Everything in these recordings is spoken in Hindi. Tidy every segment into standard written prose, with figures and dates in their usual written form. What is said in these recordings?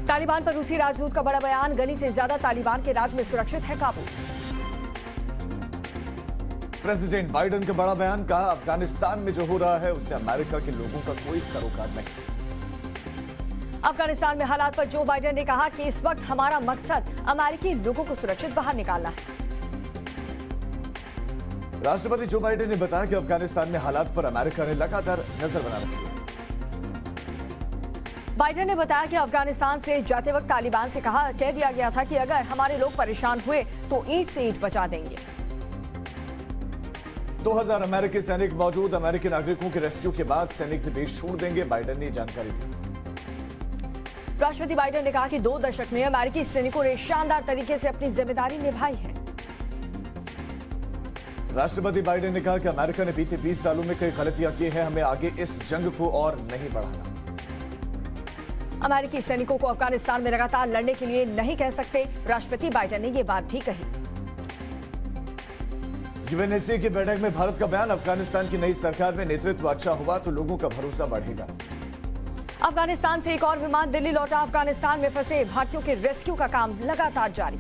तालिबान पर रूसी राजदूत का बड़ा बयान, गनी से ज्यादा तालिबान के राज में सुरक्षित है काबुल। प्रेसिडेंट बाइडेन का बड़ा बयान, कहा अफगानिस्तान में जो हो रहा है उससे अमेरिका के लोगों का कोई सरोकार नहीं। अफगानिस्तान में हालात पर जो बाइडेन ने कहा कि इस वक्त हमारा मकसद अमेरिकी लोगों को सुरक्षित बाहर निकालना है। राष्ट्रपति जो बाइडेन ने बताया कि अफगानिस्तान में हालात पर अमेरिका ने लगातार नजर बना रखी है। बाइडेन ने बताया कि अफगानिस्तान से जाते वक्त तालिबान से कह दिया गया था कि अगर हमारे लोग परेशान हुए तो ईंट से ईंट बचा देंगे। 2000 अमेरिकी सैनिक मौजूद, अमेरिकी नागरिकों के रेस्क्यू के बाद सैनिक भी देश छोड़ देंगे, बाइडेन ने जानकारी दी। राष्ट्रपति बाइडेन ने कहा कि 2 दशक में अमेरिकी सैनिकों ने शानदार तरीके से अपनी जिम्मेदारी निभाई है। राष्ट्रपति बाइडेन ने कहा कि अमेरिका ने बीते 20 सालों में कई गलतियां की हैं, हमें आगे इस जंग को और नहीं बढ़ाना। अमेरिकी सैनिकों को अफगानिस्तान में लगातार लड़ने के लिए नहीं कह सकते, राष्ट्रपति बाइडेन ने यह बात भी कही। यूएनएससी की बैठक में भारत का बयान, अफगानिस्तान की नई सरकार में नेतृत्व अच्छा हुआ तो लोगों का भरोसा बढ़ेगा। अफगानिस्तान से एक और विमान दिल्ली लौटा, अफगानिस्तान में फंसे भारतीयों के रेस्क्यू का काम लगातार जारी।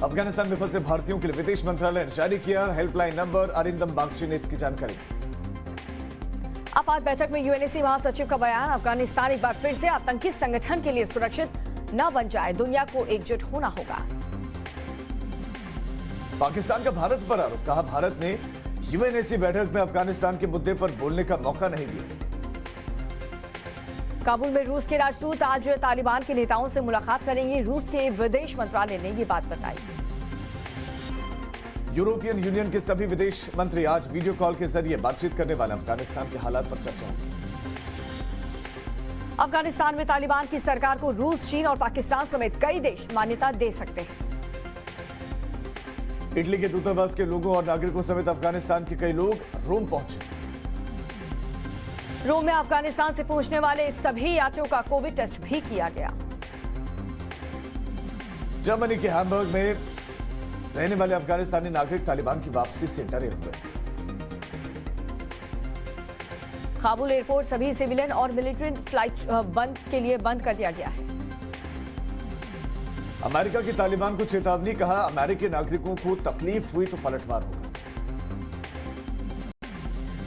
अफगानिस्तान में फंसे भारतीयों के लिए विदेश मंत्रालय ने जारी किया हेल्पलाइन नंबर, अरिंदम बागची ने इसकी जानकारी। आपात बैठक में यूएनएससी महासचिव का बयान, अफगानिस्तान एक बार फिर से आतंकी संगठन के लिए सुरक्षित न बन जाए, दुनिया को एकजुट होना होगा। पाकिस्तान का भारत पर आरोप, कहा भारत ने यूएनएससी बैठक में अफगानिस्तान के मुद्दे पर बोलने का मौका नहीं दिया। काबुल में रूस के राजदूत आज तालिबान के नेताओं से मुलाकात करेंगे, रूस के विदेश मंत्रालय ने ये बात बताई। यूरोपियन यूनियन के सभी विदेश मंत्री आज वीडियो कॉल के जरिए बातचीत करने वाले, अफगानिस्तान के हालात पर चर्चा होगी। अफगानिस्तान में तालिबान की सरकार को रूस, चीन और पाकिस्तान समेत कई देश मान्यता दे सकते हैं। इटली के दूतावास के लोगों और नागरिकों समेत अफगानिस्तान के कई लोग रोम पहुंचे। रोम में अफगानिस्तान से पहुंचने वाले सभी यात्रियों का कोविड टेस्ट भी किया गया। जर्मनी के हैम्बर्ग में रहने वाले अफगानिस्तानी नागरिक तालिबान की वापसी से डरे हुए। काबुल एयरपोर्ट सभी सिविलियन और मिलिट्री फ्लाइट के लिए बंद कर दिया गया है। अमेरिका की तालिबान को चेतावनी, कहा अमेरिकी नागरिकों को तकलीफ हुई तो पलटवार होगा।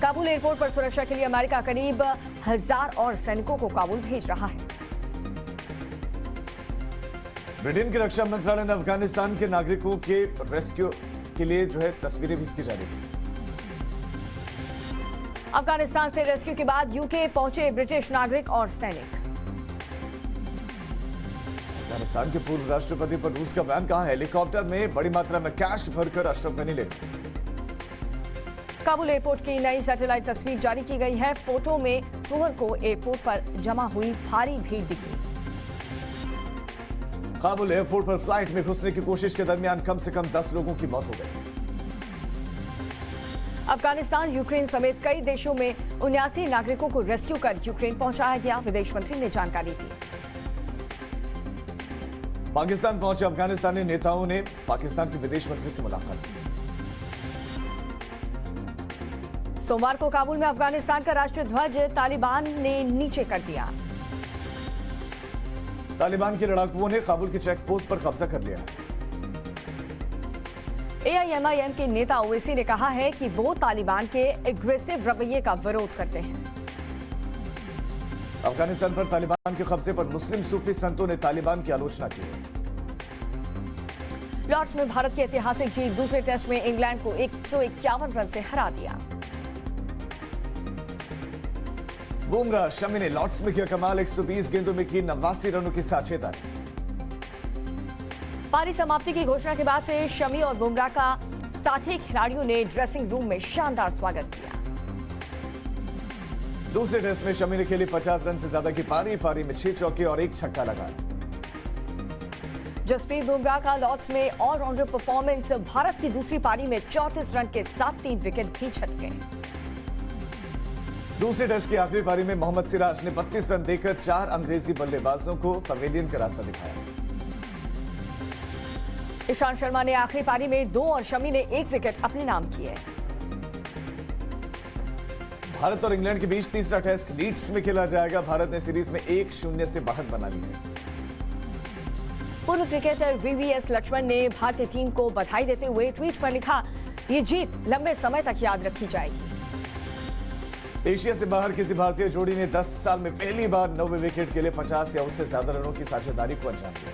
काबुल एयरपोर्ट पर सुरक्षा के लिए अमेरिका करीब 1000 और सैनिकों को काबुल भेज रहा है। ब्रिटेन के रक्षा मंत्रालय ने अफगानिस्तान के नागरिकों के रेस्क्यू के लिए तस्वीरें भी इसकी जारी की। अफगानिस्तान से रेस्क्यू के बाद यूके पहुंचे ब्रिटिश नागरिक और सैनिक। अफगानिस्तान के पूर्व राष्ट्रपति पर रूस का बयान, कहा हेलीकॉप्टर में बड़ी मात्रा में कैश भरकर अशरफ गनी ले। काबुल एयरपोर्ट की नई सैटेलाइट तस्वीर जारी की गई है। फोटो में सोमवार को एयरपोर्ट पर जमा हुई भारी भीड़ दिखी। काबुल एयरपोर्ट पर फ्लाइट में घुसने की कोशिश के दरमियान कम से कम 10 लोगों की मौत हो गई। अफगानिस्तान, यूक्रेन समेत कई देशों में 79 नागरिकों को रेस्क्यू कर यूक्रेन पहुंचाया गया, विदेश मंत्री ने जानकारी दी। पाकिस्तान पहुंचे अफगानिस्तानी नेताओं ने पाकिस्तान के विदेश मंत्री से मुलाकात की। सोमवार को काबुल में अफगानिस्तान का राष्ट्रीय ध्वज तालिबान ने नीचे कर दिया। तालिबान के लड़ाकुओं ने काबुल के चेक पोस्ट पर कब्जा कर लिया। एआईएमआईएम के नेता ओवैसी ने कहा है कि वो तालिबान के एग्रेसिव रवैये का विरोध करते हैं। अफगानिस्तान पर तालिबान के कब्जे पर मुस्लिम सूफी संतों ने तालिबान की आलोचना की। लॉर्ड्स में भारत की ऐतिहासिक जीत, दूसरे टेस्ट में इंग्लैंड को 151 रन से हरा दिया। बुमराह, शमी ने लॉर्ड्स में किया कमाल, 120 गेंदों में की 89 रनों की साझेदारी। पारी समाप्ति की घोषणा के बाद से शमी और बुमराह का साथी खिलाड़ियों ने ड्रेसिंग रूम में शानदार स्वागत किया। दूसरे टेस्ट में शमी ने खेली 50 रन से ज्यादा की पारी में 6 चौके और 1 छक्का लगाया। जसप्रीत बुमराह का लॉर्ड्स में ऑलराउंडर परफॉर्मेंस, भारत की दूसरी पारी में 34 रन के साथ 3 विकेट भी झटके। दूसरे टेस्ट की आखिरी पारी में मोहम्मद सिराज ने 32 रन देकर 4 अंग्रेजी बल्लेबाजों को पवेलियन का रास्ता दिखाया। ईशांत शर्मा ने आखिरी पारी में 2 और शमी ने 1 विकेट अपने नाम किए। भारत और इंग्लैंड के बीच तीसरा टेस्ट लीड्स में खेला जाएगा। भारत ने सीरीज में 1-0 से बढ़त बना ली है। पूर्व क्रिकेटर वीवीएस लक्ष्मण ने भारतीय टीम को बधाई देते हुए ट्वीट पर लिखा, ये जीत लंबे समय तक याद रखी जाएगी। एशिया से बाहर किसी भारतीय जोड़ी ने 10 साल में पहली बार 90 विकेट के लिए 50 या उससे ज्यादा रनों की साझेदारी को अंजाम दिया।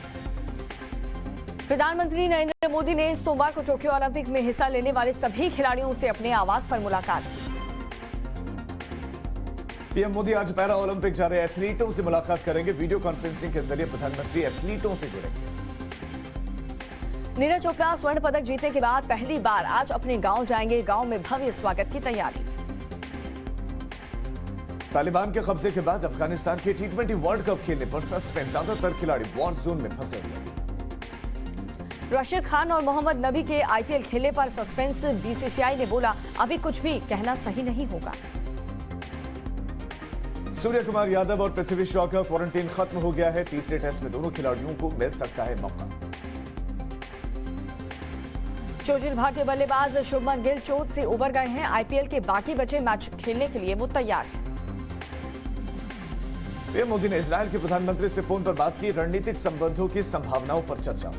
प्रधानमंत्री नरेंद्र मोदी ने सोमवार को टोक्यो ओलंपिक में हिस्सा लेने वाले सभी खिलाड़ियों से अपने आवास पर मुलाकात की। पीएम मोदी आज पैरा ओलंपिक जा रहे एथलीटों से मुलाकात करेंगे। वीडियो कॉन्फ्रेंसिंग के जरिए प्रधानमंत्री एथलीटों से जुड़ेंगे। नीरज चोपड़ा स्वर्ण पदक जीतने के बाद पहली बार आज अपने गांव जाएंगे। गांव में भव्य स्वागत की तैयारी। तालिबान के कब्जे के बाद अफगानिस्तान के T20 वर्ल्ड कप खेलने पर सस्पेंस। ज्यादातर खिलाड़ी वॉर जोन में फंसे हुए। राशिद खान और मोहम्मद नबी के आईपीएल खेलने पर सस्पेंस। बीसीसीआई ने बोला, अभी कुछ भी कहना सही नहीं होगा। सूर्य कुमार यादव और पृथ्वी शॉ का क्वारंटीन खत्म हो गया है। तीसरे टेस्ट में दोनों खिलाड़ियों को मिल सकता है मौका। चोटिल भारतीय बल्लेबाज शुभमन गिल चोट से उबर गए हैं। आईपीएल के बाकी बचे मैच खेलने के लिए वो तैयार है। पीएम मोदी ने इजरायल के प्रधानमंत्री से फोन पर बात की। रणनीतिक संबंधों की संभावनाओं पर चर्चा।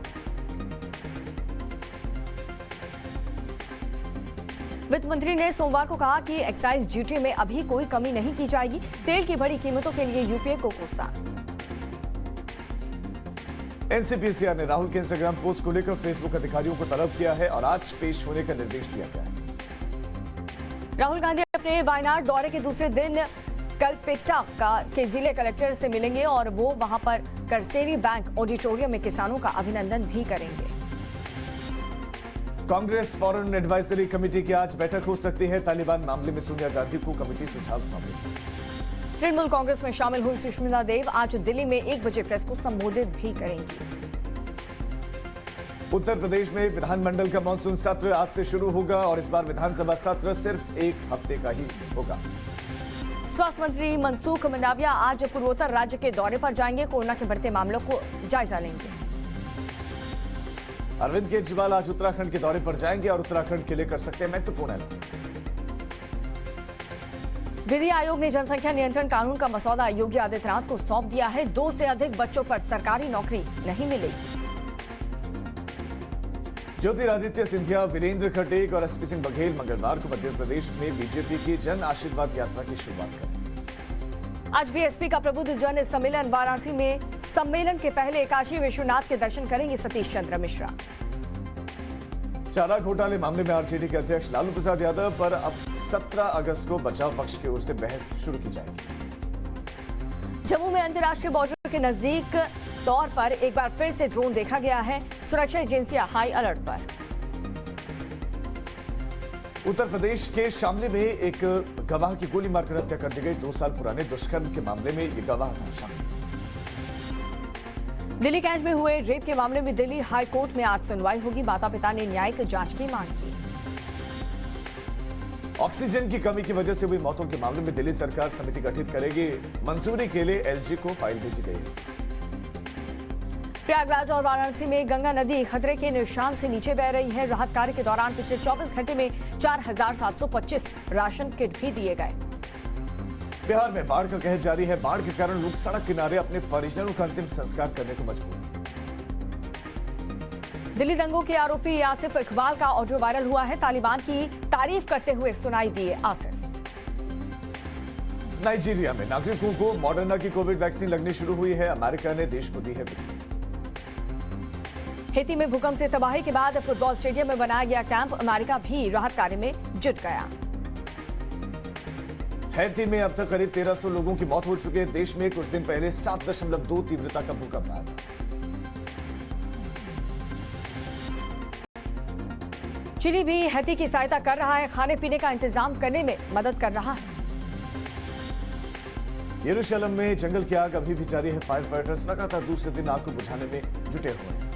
वित्त मंत्री ने सोमवार को कहा कि एक्साइज ड्यूटी में अभी कोई कमी नहीं की जाएगी। तेल की बढ़ी कीमतों के लिए यूपीए को कोसा। एनसीपीसीआर ने राहुल के इंस्टाग्राम पोस्ट को लेकर फेसबुक अधिकारियों को तलब किया है और आज पेश होने का निर्देश दिया गया है। राहुल गांधी अपने वायनाड दौरे के दूसरे दिन कलपेट्टा के जिले कलेक्टर से मिलेंगे और वो वहां पर करसेरी बैंक ऑडिटोरियम में किसानों का अभिनंदन भी करेंगे। कांग्रेस फॉरेन एडवाइजरी कमेटी की आज बैठक हो सकती है। तालिबान मामले में सोनिया गांधी को कमेटी सुझाव सौंपेगी। तृणमूल कांग्रेस में शामिल हुई सुष्मिता देव आज दिल्ली में 1 बजे प्रेस को संबोधित भी करेंगी। उत्तर प्रदेश में विधानमंडल का मानसून सत्र आज से शुरू होगा और इस बार विधानसभा सत्र सिर्फ 1 हफ्ते का ही होगा। स्वास्थ्य मंत्री मनसुख मंडाविया आज पूर्वोत्तर राज्य के दौरे पर जाएंगे। कोरोना के बढ़ते मामलों को जायजा लेंगे। अरविंद केजरीवाल आज उत्तराखंड के दौरे पर जाएंगे और उत्तराखंड के लिए कर सकते हैं महत्वपूर्ण ऐलान। विधि आयोग ने जनसंख्या नियंत्रण कानून का मसौदा योगी आदित्यनाथ को सौंप दिया है। 2 से अधिक बच्चों पर सरकारी नौकरी नहीं मिलेगी। ज्योतिरादित्य सिंधिया, वीरेंद्र खटीक और एसपी सिंह बघेल मंगलवार को मध्य प्रदेश में बीजेपी की जन आशीर्वाद यात्रा की शुरुआत करेंगे। आज बीएसपी का प्रबुद्ध जन सम्मेलन वाराणसी में। सम्मेलन के पहले काशी विश्वनाथ के दर्शन करेंगे सतीश चंद्र मिश्रा। चारा घोटाले मामले में आरजेडी के अध्यक्ष लालू प्रसाद यादव पर अब 17 अगस्त को बचाव पक्ष की ओर से बहस शुरू की जाएगी। जम्मू में अंतर्राष्ट्रीय बॉर्डर के नजदीक तौर पर एक बार फिर से ड्रोन देखा गया है। सुरक्षा एजेंसियां हाई अलर्ट पर। उत्तर प्रदेश के शामली में एक गवाह की गोली मारकर हत्या कर दी गई। 2 साल पुराने दुष्कर्म के मामले में ये गवाह था शख्स। दिल्ली कैंट में हुए रेप के मामले में दिल्ली हाई कोर्ट में आज सुनवाई होगी। माता पिता ने न्यायिक जांच की मांग की। ऑक्सीजन की कमी की वजह से हुई मौतों के मामले में दिल्ली सरकार समिति गठित करेगी। मंजूरी के लिए एलजी को फाइल भेजी गई है। प्रयागराज और वाराणसी में गंगा नदी खतरे के निशान से नीचे बह रही है। राहत कार्य के दौरान पिछले 24 घंटे में 4725 राशन किट भी दिए गए। बिहार में बाढ़ का कहर जारी है। बाढ़ के कारण लोग सड़क किनारे अपने परिजनों का अंतिम संस्कार करने को मजबूर हैं। दिल्ली दंगों के आरोपी आसिफ इकबाल का ऑडियो वायरल हुआ है। तालिबान की तारीफ करते हुए सुनाई दिए आसिफ। नाइजीरिया में नागरिकों को मॉडर्ना की कोविड वैक्सीन लगनी शुरू हुई है। अमेरिका ने देश को दी है वैक्सीन। हेती में भूकंप से तबाही के बाद फुटबॉल स्टेडियम में बनाया गया कैंप। अमेरिका भी राहत कार्य में जुट गया। हैती में अब तक करीब 1300 लोगों की मौत हो चुकी है। देश में कुछ दिन पहले 7.2 तीव्रता का भूकंप आया था। चिली भी हैती की सहायता कर रहा है। खाने पीने का इंतजाम करने में मदद कर रहा है। यरूशलेम में जंगल की आग अभी भी जारी है। फायर फाइटर्स लगातार दूसरे दिन आग को बुझाने में जुटे हुए हैं।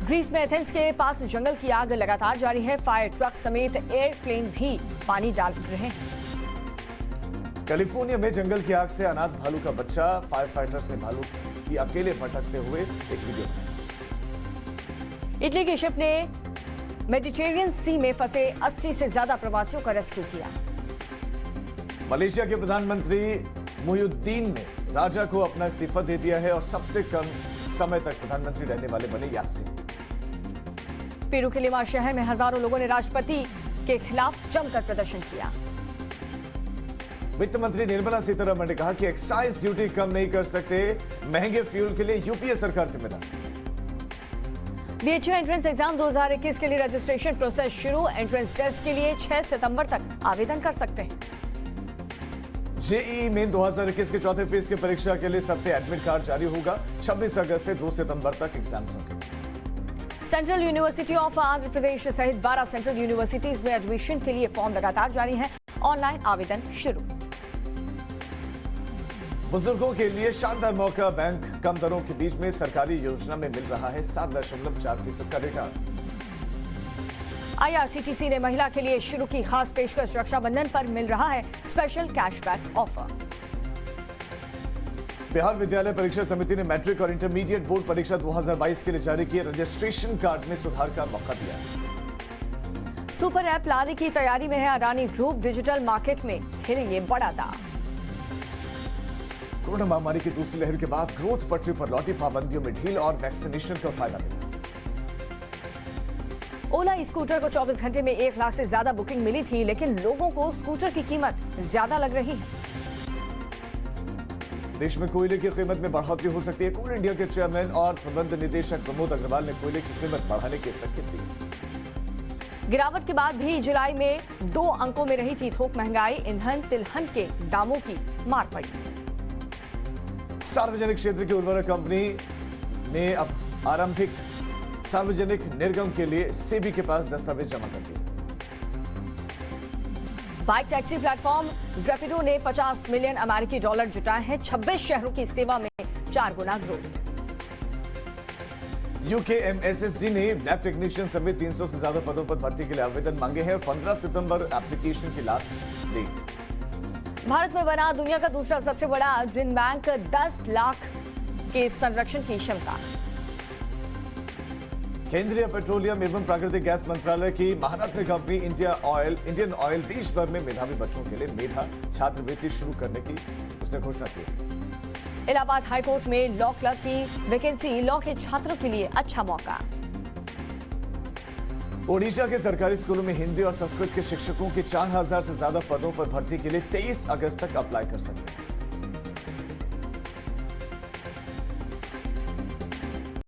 ग्रीस में एथेंस के पास जंगल की आग लगातार जारी है। फायर ट्रक समेत एयरप्लेन भी पानी डाल रहे हैं। कैलिफोर्निया में जंगल की आग से अनाथ भालू का बच्चा। फायर फाइटर्स ने भालू की अकेले भटकते हुए एक वीडियो बनाया। इटली के शिप ने मेडिटेरियन सी में फंसे 80 से ज्यादा प्रवासियों का रेस्क्यू किया। मलेशिया के प्रधानमंत्री मुहिउद्दीन ने राजा को अपना इस्तीफा दे दिया है और सबसे कम समय तक प्रधानमंत्री रहने वाले बने यासीन। पेरू के लिमा शहर में हजारों लोगों ने राष्ट्रपति के खिलाफ जमकर प्रदर्शन किया। वित्त मंत्री निर्मला सीतारमण ने कहा कि एक्साइज ड्यूटी कम नहीं कर सकते, महंगे फ्यूल के लिए यूपीए सरकार जिम्मेदार। बीएचयू एंट्रेंस एग्जाम 2021 के लिए रजिस्ट्रेशन प्रोसेस शुरू। एंट्रेंस टेस्ट के लिए 6 सितंबर तक आवेदन कर सकते हैं। जेईई मेन 2021 के चौथे फेज की परीक्षा के लिए सबसे एडमिट कार्ड जारी होगा। 26 अगस्त से 2 सितंबर तक एग्जाम्स होंगे। Central university of Andhra Pradesh सहित 12 सेंट्रल यूनिवर्सिटीज में एडमिशन के लिए फॉर्म लगातार जारी हैं। ऑनलाइन आवेदन शुरू। बुजुर्गों के लिए शानदार मौका। बैंक कम दरों के बीच में सरकारी योजना में मिल रहा है 7.4% का रिटर्न। आईआरसीटीसी ने महिला के लिए शुरू की खास पेशकश। रक्षाबंधन पर मिल रहा है स्पेशल कैशबैक ऑफर। बिहार विद्यालय परीक्षा समिति ने मैट्रिक और इंटरमीडिएट बोर्ड परीक्षा 2022 के लिए जारी किए रजिस्ट्रेशन कार्ड में सुधार का मौका दिया। सुपर ऐप लाने की तैयारी में है अडानी ग्रुप। डिजिटल मार्केट में खेलेंगे बड़ा दांव। कोरोना महामारी की दूसरी लहर के बाद ग्रोथ पटरी पर लौटी। पाबंदियों में ढील और वैक्सीनेशन का फायदा मिला। ओला स्कूटर को 24 घंटे में 1 लाख से ज्यादा बुकिंग मिली थी, लेकिन लोगों को स्कूटर की कीमत ज्यादा लग रही है। देश में कोयले की कीमत में बढ़ोतरी हो सकती है। कोल इंडिया के चेयरमैन और प्रबंध निदेशक प्रमोद अग्रवाल ने कोयले की कीमत बढ़ाने के संकेत दिए। गिरावट के बाद भी जुलाई में 2 अंकों में रही थी थोक महंगाई। ईंधन तिलहन के दामों की मार पड़ी। सार्वजनिक क्षेत्र की उर्वरक कंपनी ने अब आरंभिक सार्वजनिक निर्गम के लिए सेबी के पास दस्तावेज जमा कर दिए। बाइक टैक्सी प्लेटफॉर्म रैपिडो ने $50 मिलियन अमेरिकी डॉलर जुटाए हैं। 26 शहरों की सेवा में 4 गुना ग्रोथ। यूकेएमएसएसडी ने लैब टेक्नीशियन समेत 300 से ज्यादा पदों पर भर्ती के लिए आवेदन मांगे हैं। 15 सितंबर एप्लीकेशन की लास्ट डेट। भारत में बना दुनिया का दूसरा सबसे बड़ा जिन बैंक। 10 लाख के संरक्षण की क्षमता। केंद्रीय पेट्रोलियम एवं प्राकृतिक गैस मंत्रालय की महारत्न कंपनी इंडियन ऑयल देश भर में मेधावी बच्चों के लिए मेधा छात्रवृत्ति शुरू करने की उसने घोषणा की। इलाहाबाद हाईकोर्ट में लॉ क्लर्क की वैकेंसी। लॉ के छात्रों के लिए अच्छा मौका। ओडिशा के सरकारी स्कूलों में हिंदी और संस्कृत के शिक्षकों के 4000 से ज्यादा पदों पर भर्ती के लिए 23 अगस्त तक अप्लाई कर सकते हैं।